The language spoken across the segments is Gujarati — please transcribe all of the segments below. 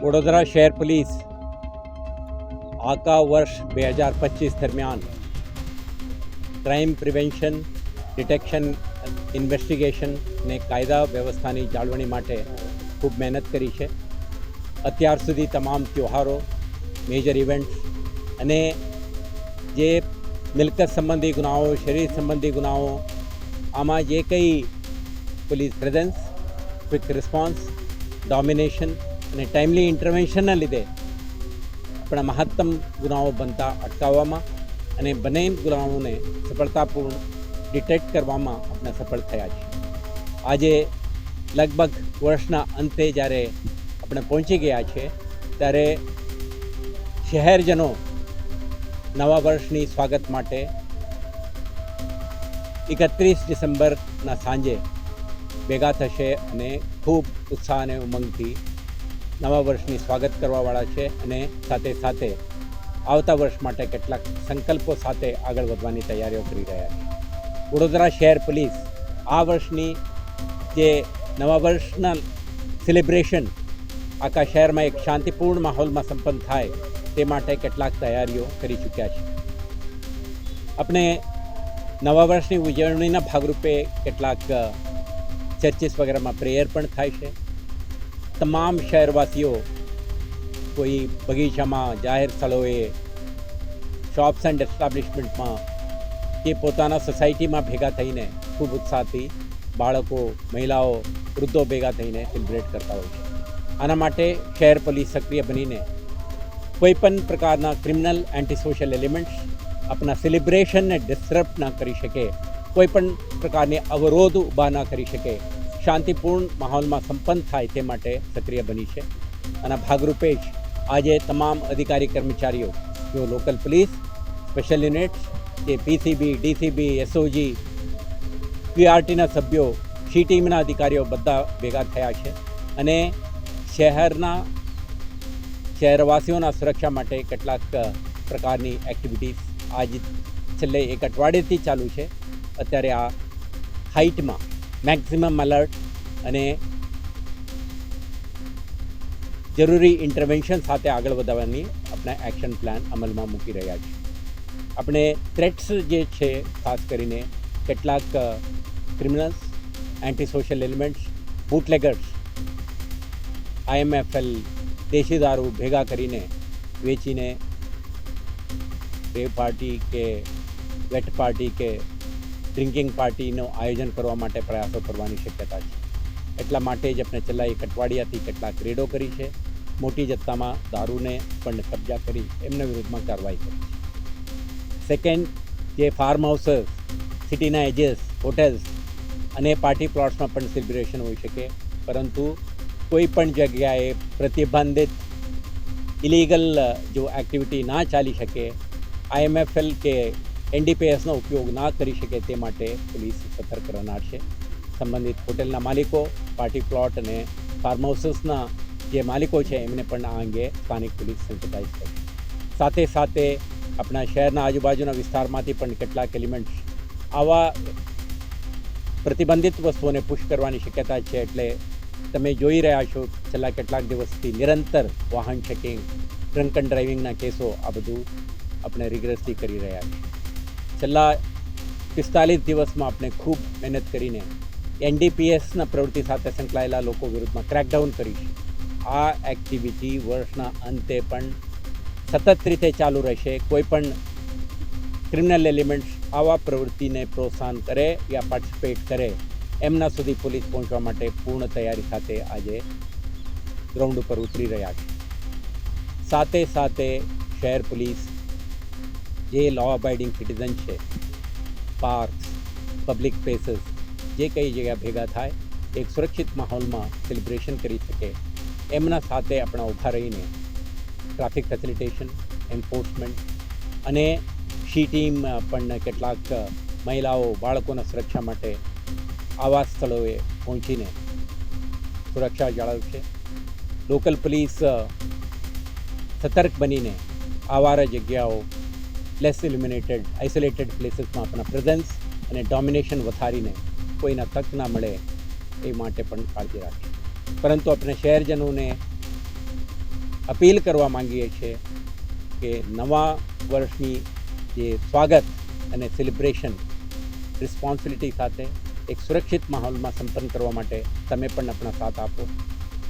વડોદરા શહેર પોલીસ આખા વર્ષ 2025 દરમિયાન ક્રાઇમ પ્રિવેન્શન, ડિટેક્શન, ઇન્વેસ્ટિગેશન અને કાયદા વ્યવસ્થાની જાળવણી માટે ખૂબ મહેનત કરી છે. અત્યાર સુધી તમામ ત્યોહારો, મેજર ઇવેન્ટ્સ અને જે મિલકત સંબંધી ગુનાઓ, શરીર સંબંધી ગુનાઓ, આમાં જે કંઈ police presence, quick response, domination અને ટાઈમલી ઇન્ટરવેન્શનના લીધે આપણા મહત્તમ ગુનાઓ બનતા અટકાવવામાં અને બંને ગુનાઓને સફળતાપૂર્ણ ડિટેક્ટ કરવામાં આપણે સફળ થયા છે. આજે લગભગ વર્ષના અંતે જ્યારે આપણે પહોંચી ગયા છે ત્યારે શહેરજનો નવા વર્ષની સ્વાગત માટે 31 ડિસેમ્બરના સાંજે ભેગા થશે અને ખૂબ ઉત્સાહ અને ઉમંગથી નવા વર્ષની સ્વાગત કરવાવાળા છે અને સાથે સાથે આવતા વર્ષ માટે કેટલાક સંકલ્પો સાથે આગળ વધવાની તૈયારીઓ કરી રહ્યા છે. વડોદરા શહેર પોલીસ આ વર્ષની જે નવા વર્ષના સેલિબ્રેશન આખા શહેરમાં એક શાંતિપૂર્ણ માહોલમાં સંપન્ન થાય તે માટે કેટલાક તૈયારીઓ કરી ચૂક્યા છે. આપણે નવા વર્ષની ઉજવણીના ભાગરૂપે કેટલાક ચર્ચિસ વગેરેમાં પ્રેયર પણ થાય છે. તમામ શહેરવાસીઓ કોઈ બગીચામાં, જાહેર સ્થળોએ, શોપ્સ એન્ડ એસ્ટાબ્લિશમેન્ટમાં કે પોતાના સોસાયટીમાં ભેગા થઈને ખૂબ ઉત્સાહથી બાળકો, મહિલાઓ, વૃદ્ધો ભેગા થઈને સેલિબ્રેટ કરતા હોય છે. આના માટે શહેર પોલીસ સક્રિય બનીને કોઈપણ પ્રકારના ક્રિમિનલ એન્ટી સોશિયલ એલિમેન્ટ્સ આપણા સેલિબ્રેશનને ડિસ્ટર્બ ન કરી શકે, કોઈપણ પ્રકારની અવરોધ ઊભા ન કરી શકે, શાંતિપૂર્ણ માહોલમાં સંપન્ન થાય તે માટે સક્રિય બની છે. આના ભાગરૂપે જ આજે તમામ અધિકારી કર્મચારીઓ, જો લોકલ પોલીસ, સ્પેશિયલ યુનિટ્સ, જે પીસીબી, ડીસીબી, એસઓજી, પીઆરટીના સભ્યો, સી ટીમના અધિકારીઓ બધા ભેગા થયા છે અને શહેરવાસીઓના સુરક્ષા માટે કેટલાક પ્રકારની એક્ટિવિટીઝ આજ છેલ્લે એક અઠવાડિયેથી ચાલુ છે. અત્યારે આ હાઇટમાં મેક્સિમમ એલર્ટ અને જરૂરી ઇન્ટરવેન્શન સાથે આગળ વધારવાની આપણે એક્શન પ્લાન અમલમાં મૂકી રહ્યા છીએ. આપણે થ્રેટ્સ જે છે, ખાસ કરીને કેટલાક criminals, anti social elements, bootleggers, IMFL, દેશી દારૂ ભેગા કરીને વેચીને રેવ પાર્ટી કે વેટ પાર્ટી કે ડ્રિંકિંગ પાર્ટીનું આયોજન કરવા માટે પ્રયાસો કરવાની શક્યતા છે. એટલા માટે જ આપણે છેલ્લા એક અઠવાડિયાથી કેટલાક રેડો કરી છે. મોટી જથ્થામાં દારૂને પણ કબજા કરી એમના વિરુદ્ધમાં કાર્યવાહી કરી છે. સેકન્ડ, જે ફાર્મ હાઉસીસ, સિટીના એજીસ, હોટેલ્સ અને પાર્ટી પ્લોટ્સમાં પણ સેલિબ્રેશન હોઈ શકે, પરંતુ કોઈ પણ જગ્યાએ પ્રતિબંધિત ઇલીગલ જો એક્ટિવિટી ના ચાલી શકે, IMFL કે NDPSનો ઉપયોગ ના કરી શકે તે માટે પોલીસ સતર્ક રહેનાર છે. સંબંધિત હોટેલના માલિકો, પાર્ટી પ્લોટ અને ફાર્મ હાઉસીસના જે માલિકો છે એમને પણ આ અંગે સ્થાનિક પોલીસ સેન્સિટાઇઝ કરશે. સાથે સાથે આપણા શહેરના આજુબાજુના વિસ્તારમાંથી પણ કેટલાક એલિમેન્ટ્સ આવા પ્રતિબંધિત વસ્તુઓને પુશ કરવાની શક્યતા છે. એટલે તમે જોઈ રહ્યા છો છેલ્લા કેટલાક દિવસથી નિરંતર વાહન ચેકિંગ, ડ્રંક એન્ડ ડ્રાઇવિંગના કેસો આ બધું આપણે રિગ્રેસલી કરી રહ્યા છીએ. છેલ્લા 45 દિવસમાં આપણે ખૂબ મહેનત કરીને NDPSના પ્રવૃત્તિ સાથે સંકળાયેલા લોકો વિરુદ્ધમાં ક્રેકડાઉન કરી છે. આ એક્ટિવિટી વર્ષના અંતે પણ સતત રીતે ચાલુ રહેશે. કોઈ પણ ક્રિમિનલ એલિમેન્ટ્સ આવા પ્રવૃત્તિને પ્રોત્સાહન કરે યા પાર્ટિસિપેટ કરે એમના સુધી પોલીસ પહોંચવા માટે પૂર્ણ તૈયારી સાથે આજે ગ્રાઉન્ડ ઉપર ઉતરી રહ્યા છે. સાથે સાથે શહેર પોલીસ જે લો અબાઇડિંગ સિટીઝન છે, પાર્ક્સ, પબ્લિક પ્લેસીસ, જે કઈ જગ્યા ભેગા થાય એક સુરક્ષિત માહોલમાં સેલિબ્રેશન કરી શકે એમના સાથે આપણા ઊભા રહીને ટ્રાફિક ફેસિલિટેશન, એન્ફોર્સમેન્ટ અને સી ટીમ પણ કેટલાક મહિલાઓ, બાળકોના સુરક્ષા માટે આવા સ્થળોએ પહોંચીને સુરક્ષા જાળવશે. લોકલ પોલીસ સતર્ક બનીને આવારા જગ્યાઓ, લેસ ઇલ્યુમિનેટેડ, આઇસોલેટેડ પ્લેસીસમાં આપણા પ્રેઝન્સ અને ડોમિનેશન વધારીને કોઈના તક ના મળે એ માટે પણ કાળજી રાખીએ. પરંતુ આપણે શહેરજનોને અપીલ કરવા માંગીએ છીએ કે નવા વર્ષની જે સ્વાગત અને સેલિબ્રેશન રિસ્પોન્સિબિલિટી સાથે એક સુરક્ષિત માહોલમાં સંપન્ન કરવા માટે તમે પણ આપણા સાથ આપો.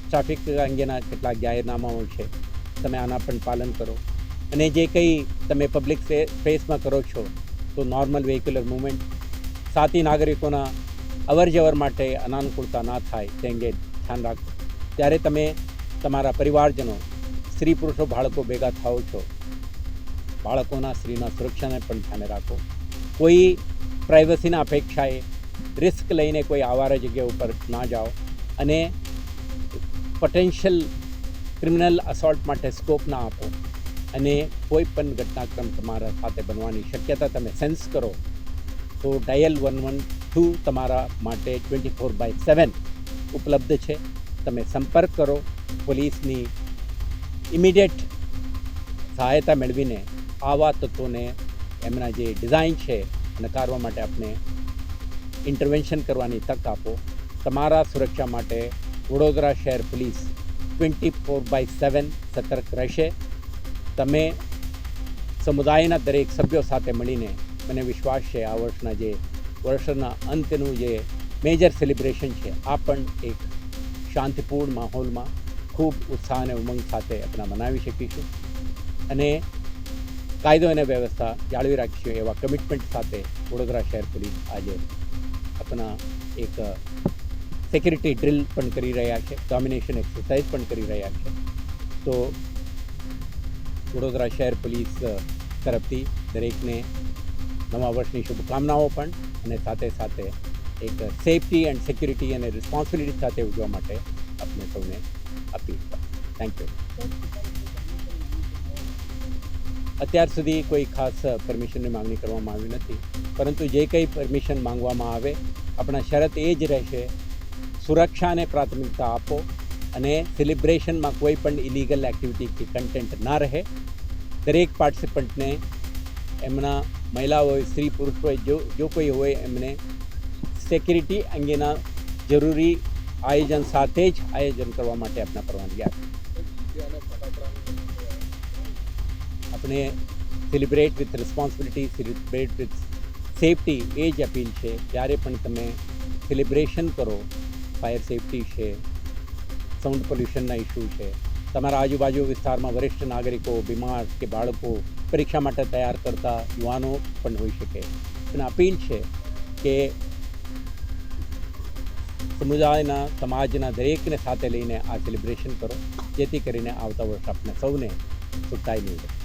ટ્રાફિક અંગેના કેટલાક જાહેરનામાઓ છે, તમે આના પણ પાલન કરો. અને જે કંઈ તમે પબ્લિક સ્પેસમાં કરો છો તો નોર્મલ વેહિક્યુલર મૂવમેન્ટ, સાથી નાગરિકોના અવર જવર માટે અનાનુકૂળતા ના થાય તે અંગે ધ્યાન રાખો. ત્યારે તમે તમારા પરિવારજનો, સ્ત્રી પુરુષો, બાળકો ભેગા થાઓ છો, બાળકોના સ્ત્રીના સુરક્ષાને પણ ધ્યાને રાખો. કોઈ પ્રાઇવસીના અપેક્ષાએ રિસ્ક લઈને કોઈ આવારા જગ્યા ઉપર ના જાઓ અને પોટેન્શિયલ ક્રિમિનલ અસોલ્ટ માટે સ્કોપ ના આપો. અને કોઈ પણ ઘટનાક્રમ તમારા સાથે બનવાની શક્યતા તમે સેન્સ કરો તો ડાયલ 112 તમારા માટે 24/7 ઉપલબ્ધ છે. તમે સંપર્ક કરો. પોલીસની ઇમિડિયેટ સહાયતા મેળવીને આવા તત્વોને એમના જે ડિઝાઇન છે નકારવા માટે આપણે ઇન્ટરવેન્શન કરવાની તક આપો. તમારા સુરક્ષા માટે વડોદરા શહેર પોલીસ 24/7 સતર્ક રહેશે. તમે સમુદાયના દરેક સભ્યો સાથે મળીને, મને વિશ્વાસ છે આ વર્ષના અંતનું જે મેજર સેલિબ્રેશન છે આ પણ એક શાંતિપૂર્ણ માહોલમાં ખૂબ ઉત્સાહ અને ઉમંગ સાથે આપણે મનાવી શકીશું. અને કાયદો અને વ્યવસ્થા જાળવી રાખીશું એવા કમિટમેન્ટ સાથે વડોદરા શહેર પોલીસ આજે આપણા એક સિક્યુરિટી ડ્રિલ પણ કરી રહ્યા છે, ડોમિનેશન એક્સરસાઇઝ પણ કરી રહ્યા છે. તો વડોદરા શહેર પોલીસ તરફથી દરેકને નવા વર્ષની શુભકામનાઓ પણ, અને સાથે સાથે એક સેફટી એન્ડ સિક્યુરિટી અને રિસ્પોન્સિબિલિટી સાથે ઉજવવા માટે આપણે સૌને અપીલ કરું. Thank you. અત્યાર સુધી કોઈ ખાસ પરમિશનની માંગણી કરવામાં આવી નથી, પરંતુ જે કંઈ પરમિશન માંગવામાં આવે આપણા શરત એ જ રહેશે, સુરક્ષાને પ્રાથમિકતા આપો અને સેલિબ્રેશનમાં કોઈ પણ ઇલીગલ એક્ટિવિટી કે કન્ટેન્ટ ના રહે. દરેક પાર્ટિસિપન્ટને એમના મહિલા હોય, સ્ત્રી પુરુષ હોય, જો કોઈ હોય એમને સિક્યુરિટી અંગેના જરૂરી આયોજન સાથે જ આયોજન કરવા માટે આપણા પરવાનગી આપી. આપણે celebrate with responsibility, celebrate with safety, એ જ અપીલ છે. જ્યારે પણ તમે સેલિબ્રેશન કરો, ફાયર સેફટી છે, સાઉન્ડ પોલ્યુશનના ઇસ્યુ છે, તમારા આજુબાજુ વિસ્તારમાં વરિષ્ઠ નાગરિકો, બીમાર કે બાળકો, પરીક્ષા માટે તૈયાર કરતા યુવાનો પણ હોઈ શકે. અને અપીલ છે કે સમુદાયના, સમાજના દરેકને સાથે લઈને આ સેલિબ્રેશન કરો, જેથી કરીને આવતા વર્ષ આપણે સૌને સુખદાયી નીવડે.